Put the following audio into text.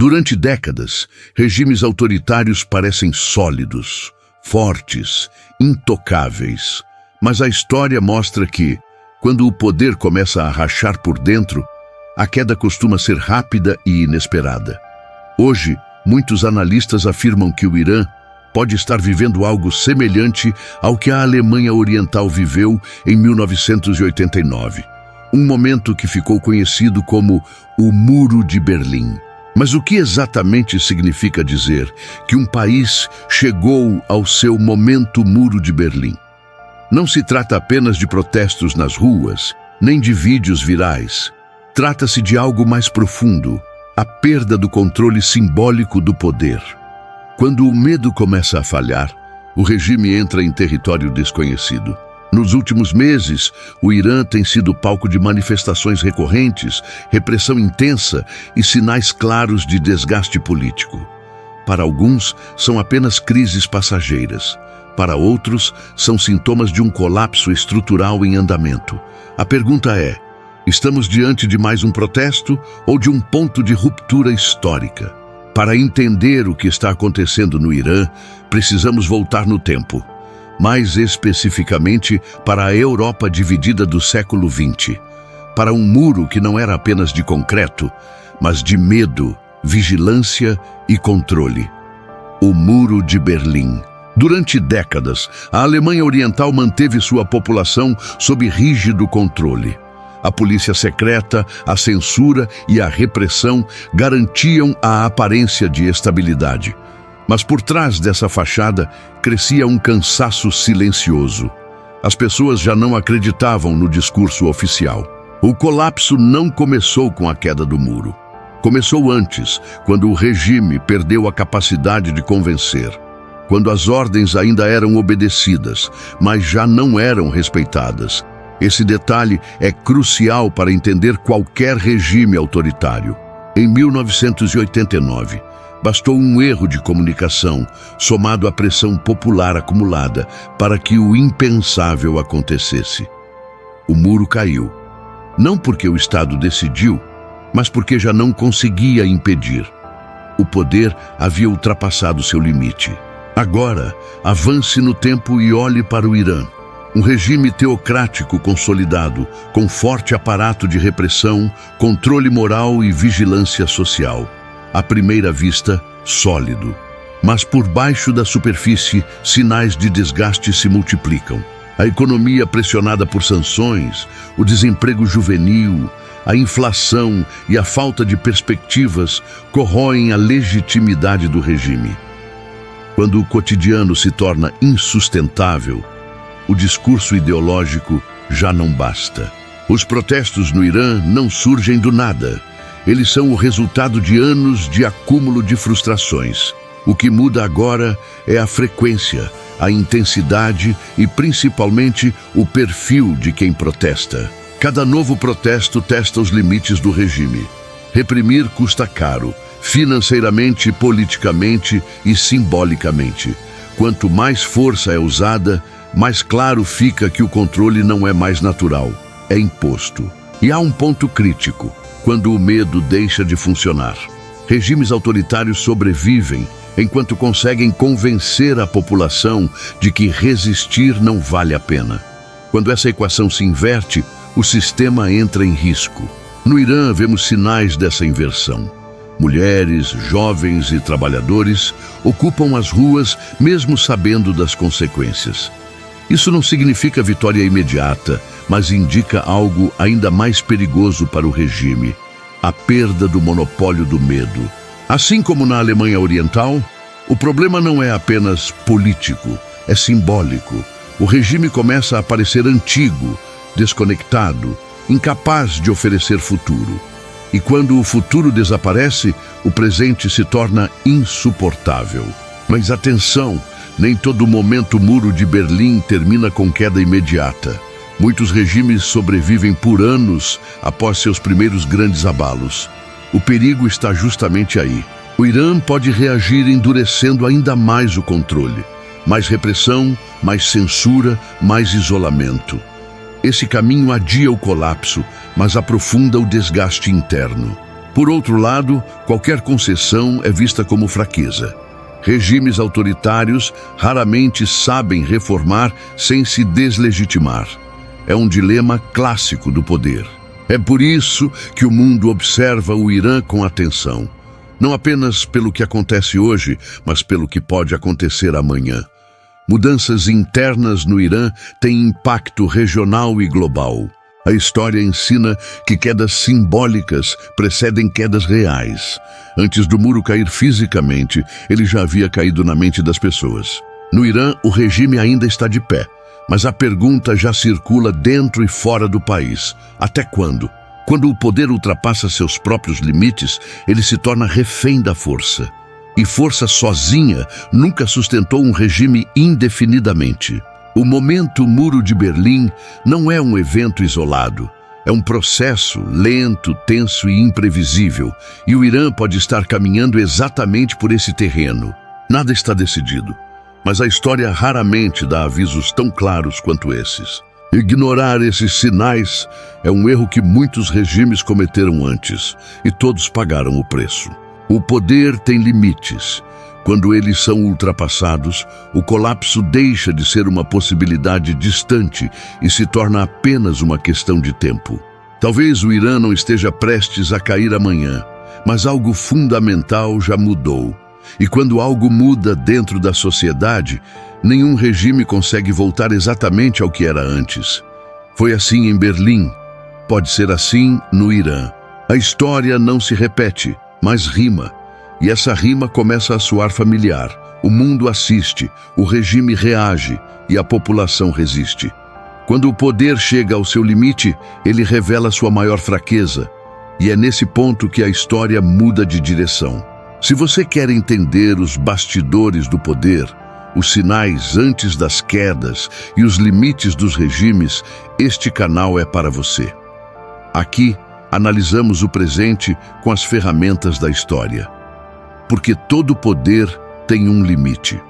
Durante décadas, regimes autoritários parecem sólidos, fortes, intocáveis. Mas a história mostra que, quando o poder começa a rachar por dentro, a queda costuma ser rápida e inesperada. Hoje, muitos analistas afirmam que o Irã pode estar vivendo algo semelhante ao que a Alemanha Oriental viveu em 1989, um momento que ficou conhecido como o Muro de Berlim. Mas o que exatamente significa dizer que um país chegou ao seu momento Muro de Berlim? Não se trata apenas de protestos nas ruas, nem de vídeos virais. Trata-se de algo mais profundo, a perda do controle simbólico do poder. Quando o medo começa a falhar, o regime entra em território desconhecido. Nos últimos meses, o Irã tem sido palco de manifestações recorrentes, repressão intensa e sinais claros de desgaste político. Para alguns, são apenas crises passageiras. Para outros, são sintomas de um colapso estrutural em andamento. A pergunta é: estamos diante de mais um protesto ou de um ponto de ruptura histórica? Para entender o que está acontecendo no Irã, precisamos voltar no tempo. Mais especificamente para a Europa dividida do século XX. Para um muro que não era apenas de concreto, mas de medo, vigilância e controle. O Muro de Berlim. Durante décadas, a Alemanha Oriental manteve sua população sob rígido controle. A polícia secreta, a censura e a repressão garantiam a aparência de estabilidade. Mas por trás dessa fachada crescia um cansaço silencioso. As pessoas já não acreditavam no discurso oficial. O colapso não começou com a queda do muro. Começou antes, quando o regime perdeu a capacidade de convencer. Quando as ordens ainda eram obedecidas, mas já não eram respeitadas. Esse detalhe é crucial para entender qualquer regime autoritário. Em 1989, bastou um erro de comunicação, somado à pressão popular acumulada, para que o impensável acontecesse. O muro caiu. Não porque o Estado decidiu, mas porque já não conseguia impedir. O poder havia ultrapassado seu limite. Agora, avance no tempo e olhe para o Irã. Um regime teocrático consolidado, com forte aparato de repressão, controle moral e vigilância social. À primeira vista, sólido. Mas por baixo da superfície, sinais de desgaste se multiplicam. A economia pressionada por sanções, o desemprego juvenil, a inflação e a falta de perspectivas corroem a legitimidade do regime. Quando o cotidiano se torna insustentável, o discurso ideológico já não basta. Os protestos no Irã não surgem do nada. Eles são o resultado de anos de acúmulo de frustrações. O que muda agora é a frequência, a intensidade e, principalmente, o perfil de quem protesta. Cada novo protesto testa os limites do regime. Reprimir custa caro, financeiramente, politicamente e simbolicamente. Quanto mais força é usada, mais claro fica que o controle não é mais natural, é imposto. E há um ponto crítico, quando o medo deixa de funcionar. Regimes autoritários sobrevivem enquanto conseguem convencer a população de que resistir não vale a pena. Quando essa equação se inverte, o sistema entra em risco. No Irã, vemos sinais dessa inversão. Mulheres, jovens e trabalhadores ocupam as ruas mesmo sabendo das consequências. Isso não significa vitória imediata, mas indica algo ainda mais perigoso para o regime: a perda do monopólio do medo. Assim como na Alemanha Oriental, o problema não é apenas político, é simbólico. O regime começa a parecer antigo, desconectado, incapaz de oferecer futuro. E quando o futuro desaparece, o presente se torna insuportável. Mas atenção, nem todo momento Muro de Berlim termina com queda imediata. Muitos regimes sobrevivem por anos após seus primeiros grandes abalos. O perigo está justamente aí. O Irã pode reagir endurecendo ainda mais o controle. Mais repressão, mais censura, mais isolamento. Esse caminho adia o colapso, mas aprofunda o desgaste interno. Por outro lado, qualquer concessão é vista como fraqueza. Regimes autoritários raramente sabem reformar sem se deslegitimar. É um dilema clássico do poder. É por isso que o mundo observa o Irã com atenção. Não apenas pelo que acontece hoje, mas pelo que pode acontecer amanhã. Mudanças internas no Irã têm impacto regional e global. A história ensina que quedas simbólicas precedem quedas reais. Antes do muro cair fisicamente, ele já havia caído na mente das pessoas. No Irã, o regime ainda está de pé, mas a pergunta já circula dentro e fora do país. Até quando? Quando o poder ultrapassa seus próprios limites, ele se torna refém da força. E força sozinha nunca sustentou um regime indefinidamente. O momento Muro de Berlim não é um evento isolado. É um processo lento, tenso e imprevisível. E o Irã pode estar caminhando exatamente por esse terreno. Nada está decidido, mas a história raramente dá avisos tão claros quanto esses. Ignorar esses sinais é um erro que muitos regimes cometeram antes, e todos pagaram o preço. O poder tem limites. Quando eles são ultrapassados, o colapso deixa de ser uma possibilidade distante e se torna apenas uma questão de tempo. Talvez o Irã não esteja prestes a cair amanhã, mas algo fundamental já mudou. E quando algo muda dentro da sociedade, nenhum regime consegue voltar exatamente ao que era antes. Foi assim em Berlim. Pode ser assim no Irã. A história não se repete, mas rima. E essa rima começa a soar familiar. O mundo assiste, o regime reage e a população resiste. Quando o poder chega ao seu limite, ele revela sua maior fraqueza. E é nesse ponto que a história muda de direção. Se você quer entender os bastidores do poder, os sinais antes das quedas e os limites dos regimes, este canal é para você. Aqui, analisamos o presente com as ferramentas da história. Porque todo poder tem um limite.